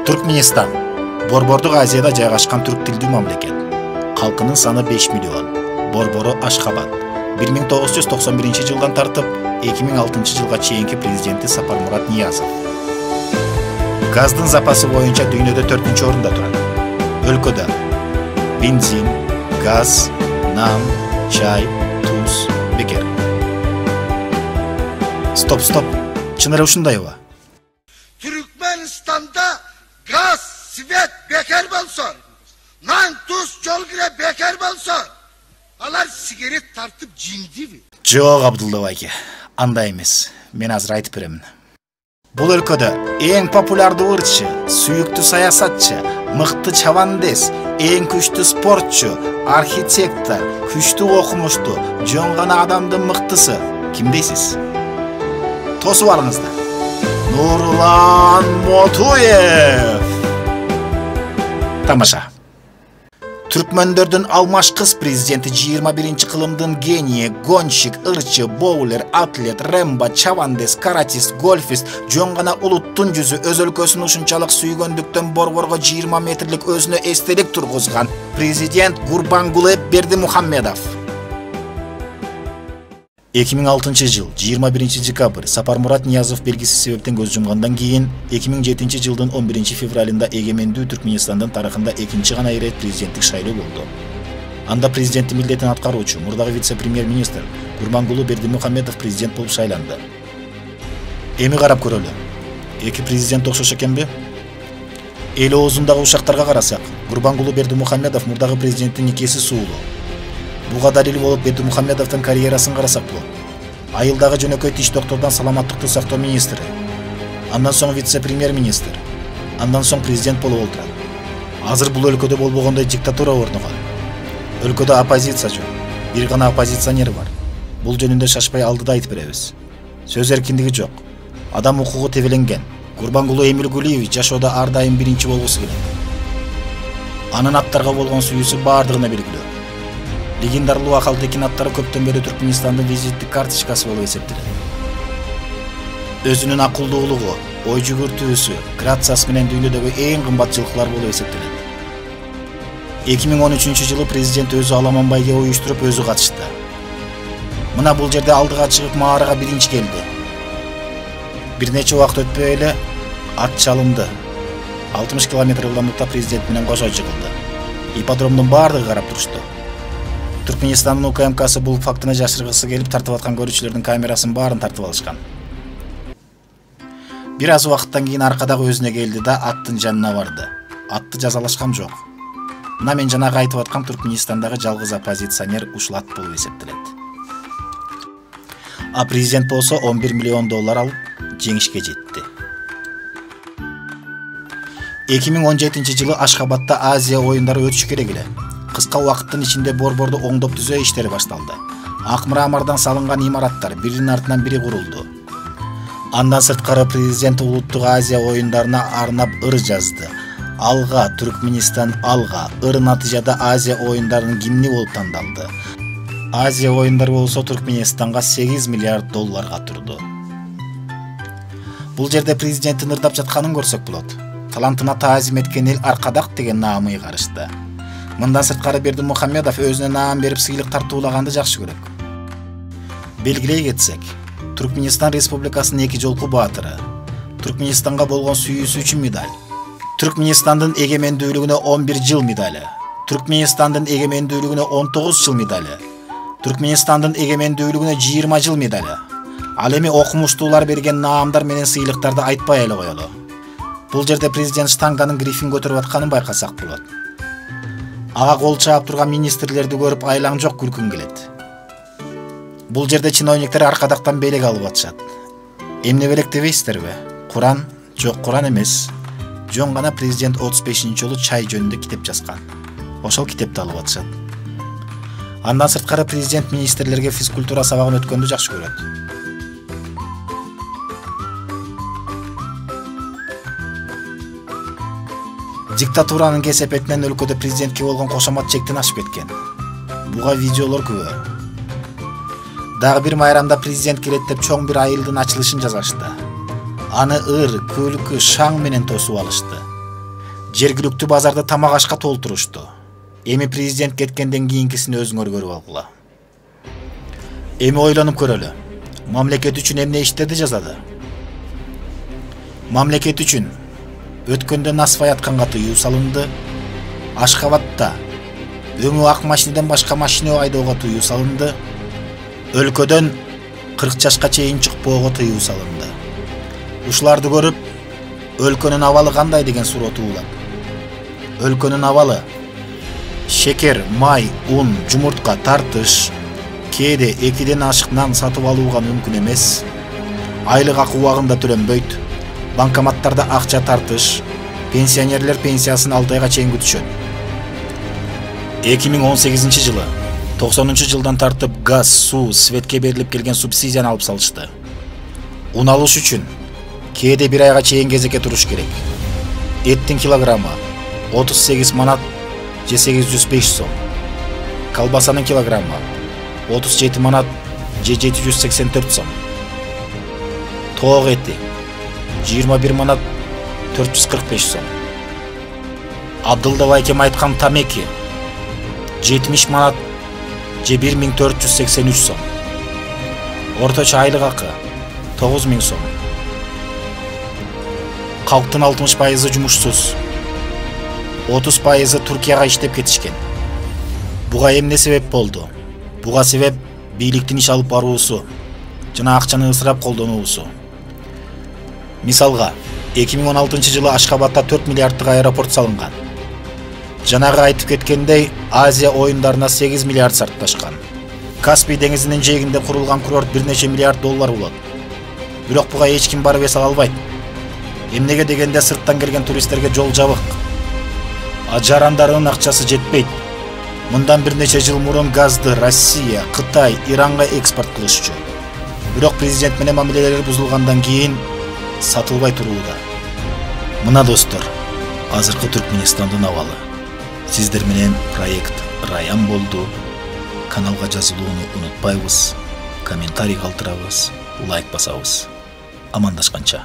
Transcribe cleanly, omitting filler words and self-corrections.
Түркменистан Борбордук Азияда жайгашкан түрк тилдүү мамлекет. Халкынын саны 5 миллион. Борбору Ашхабад. 1991 жылдан тартып 2006 жылга чейинки президенти Сапармурат Ниязов. Газдын запасы боюнча дүйнөдө 4-чү орунда турат. Өлкөдө бензин, газ, нан, чай, туз, бекер. Стоп. Чыныры ушундайбы? Türkmenistan'da gaz, свет bekar bolsa, nan, tuz, jol kire bekar bolsa, alar sigaret tartıp jindibi. Жок, Абдулла байке, андай эмес. Мен азыр айтып беремин. Бул өлкөдө эң популярдуу ырчы, сүйүктүү саясатчы, мыкты чабандес, эң күчтүү спортчу, архитектор, күчтүү окумуштуу, жөн гана адамдын мыктысы ким дейсиз? Тосуп алыңыздар. Нурлан Мотуев. Тамаша. Түркмөндөрдүн алмашкыс президенти 21-кылымдын гении, гонщик, ырчы, боулер, атлет, рембо, чавандес, каратист, гольфист, жөн гана улуттун жүзү өз өлкөсүн ушунчалык сүйгөндүктөн борборго 20 метрлик өзүнө эстелик тургузган президент Гурбангулы Бердимухамедов. 2006 жыл 21 декабрь Сапармурат Ниязов белгисиз себептен көз жумгандан кийин 2007 жылдын 11 февралында эгемендүү Түркменистандын тарыхында экинчи гана ирет президенттик шайлоо болду. Анда президенттин милдетин аткаруучу мурдагы вице-премьер-министр Гурбангулы Бердимухамедов президент болуп шайланды. Эми карап көрөлү. Эки президент окшош экенби? Эл оозундагы ушактарга карасак, Гурбангулы Бердимухамедов мурдагы президенттин никеси суулуу. Буга далил болуп Бердимухамедовдун карьерасын карасак болот. Айылдагы жөнөкөй тиш доктордон саламаттыкты сактоо министри, андан соң вице-премьер-министр, андан соң президент болуп отурат. Азыр бул өлкөдө болбогондой диктатура орногон. Өлкөдө оппозиция жок. Бир гана оппозиционер бар. Бул жөнүндө шашпай алдыда айтып беребиз. Сөз эркиндиги жок. Адам укугу тебеленген. Гурбангулы Эмилгулиевич жашоодо ар дайым биринчи болгусу келет. Анын аттарга болгон сүйүүсү бардыгына белгилүү. Легендарлуу Акалтекин аттары көптөн бери Түркменистандын визиттик карточкасы болуп эсептелет. Өзүнүн акылдуулугу, ой жүгүртүүсү, грациясы менен дүйнөдөгү эң кымбат жылкылар болуп эсептелет. 2013 жылы президент өзү аламан байге уюштуруп өзү катышты. Мына бул жерде алдыга чыгып маарага биринчи келди. Бир нече убакыт өтпөй эле ат чалынды. 60 км ылдамдыкта президент менен кошо жыгылды. Ипподромдун бардыгы карап турушту. Түркменистандын УКМКсы бул фактыны жашыргысы келип тартып аткан көрүүчүлөрдүн камерасын баарын тартып алышкан. Бир аз убакыттан кийин аркадагы өзүнө келди да аттын жанына барды. Атты жазалашкан жок. Мына мен жанагы айтып аткан Түркменистандагы жалгыз оппозиционер ушул ат болуп эсептелет. А президент болсо $11 миллион алып жеңишке жетти. 2017 жылы Ашхабадда Азия оюндары өтүшү керек эле. Кыска убакыттын ичинде борборду оңдоп түзөө иштери башталды. Ак мрамордон салынган имараттар биринин артынан бири курулду. Андан сырткары президент Улуттук Азия оюндарына арнап ыр жазды. Алга, Түркменистан алга. Ыр натыйжада Азия оюндарынын гимни болуп тандалды. Азия оюндары болсо Түркменистанга $8 миллиард турду. Бул жерде президенттин ырдап жатканын көрсөк болот. Талантына таазим эткен эл аркадак деген наамы ыйгарышты. Мындан сырткары Бердимухамедов өзүнө наам берип сыйлык тартуулаганды жакшы көрөк. Белгилей кетсек, Түркменистан Республикасынын эки жолку баатыры, Түркменистанга болгон сүйүүсү үчүн медаль, Түркменистандын эгемендүүлүгүнө 11 жыл медали, Түркменистандын эгемендүүлүгүнө 19 жыл медали, Түркменистандын эгемендүүлүгүнө 20 жыл медали. Ал эми окумуштуулар берген наамдар менен сыйлыктарды айтпай эле коелу. Бул жерде президент штанганын грифин көтөрүп атканын байкасак болот. Ага кол чаап турган министрлерди көрүп айлаң жок күлкүм келет. Бул жерде чиновниктер аркадактан белек алып атышат. Эмне белек дебейсиздерби? Куран? Жок, Куран эмес. Жөн гана президент 35 жолу чай жөнүндө китеп жазган. Ошол китепти алып атышат. Андан сырткары президент министрлерге физкультура сабагын өткөндү жакшы көрөт. Диктатуранын кесепетинен өлкөдө президентке болгон кошомат чектен ашып кеткен. Буга видеолор күбө. Дагы бир майрамда президент келет деп чоң бир айылдын ачылышын жасашты. Аны ыр, күлкү, шаң менен тосуп алышты. Жергиликтүү базарды тамак ашка толтурушту. Эми президент кеткенден кийинкисин өзүңөр көрүп алгыла. Эми ойлонуп көрөлү. Мамлекет үчүн эмне иштерди жазады? Мамлекет үчүн өткөндө насыбай атканга тыюу салынды. Ашхабадда өңү ак машинеден башка машина айдоого тыюу салынды. Өлкөдөн 40 жашка чейин чыкпоого тыюу салынды. Ушуларды көрүп, өлкөнүн абалы кандай деген суроо туулат. Өлкөнүн абалы шекер, май, ун, жумуртка, тартыш, кээде 2ден ашык нан сатып алууга мүмкүн эмес. Айлык акы убагында төлөнбөйт. Банкоматтарда акча тартыш. Пенсионерлер пенсиясын 6 айга чейин күтүшөт. 2018 жылы 90 жылдан тартып газ, суу, светке берилип келген субсидияны алып салышты. Ун алыш үчүн кээде 1 айга чейин кезекке туруш керек. Эттин килограммы 38 манат же 805 сом. Колбасанын килограммы 37 манат же 784 сом. Тоок эти 21 манат 445 сом. Абдылдап айкем айткан тамеки 70 манат же 1483 сом. Орточо айлык акы 9000 сом. Калктын 60% жумушсуз. 30% Туркияга иштеп кетишкен. Буга эмне себеп болду? Буга себеп бийликтин иш алып баруусу жана акчаны ысырап колдонуусу. Мисалга, 2016 жылы Ашхабадда 4 миллиардтык аэропорт салынган. Жанагы айтып кеткендей, Азия оюндарына 8 миллиард сарпташкан. Каспий деңизинин жээгинде курулган курорт $1 нече миллиард болот. Бирок буга эч ким барып эс ала албайт. Эмнеге дегенде сырттан келген туристтерге жол жабык. Жарандарынын акчасы жетпейт. Мындан бир нече жыл мурун газды Россия, Кытай, Иранга экспорт кылышчу. Бирок президент менен мамилелери бузулгандан кийин сатылбай турууда. Мына достор, азыркы Түркмөнстандын абалы. Сиздер менен проект Раян болду. Каналга жазылууну унутпайбыз. Комментарий калтырабыз, лайк басабыз. Амандашканча.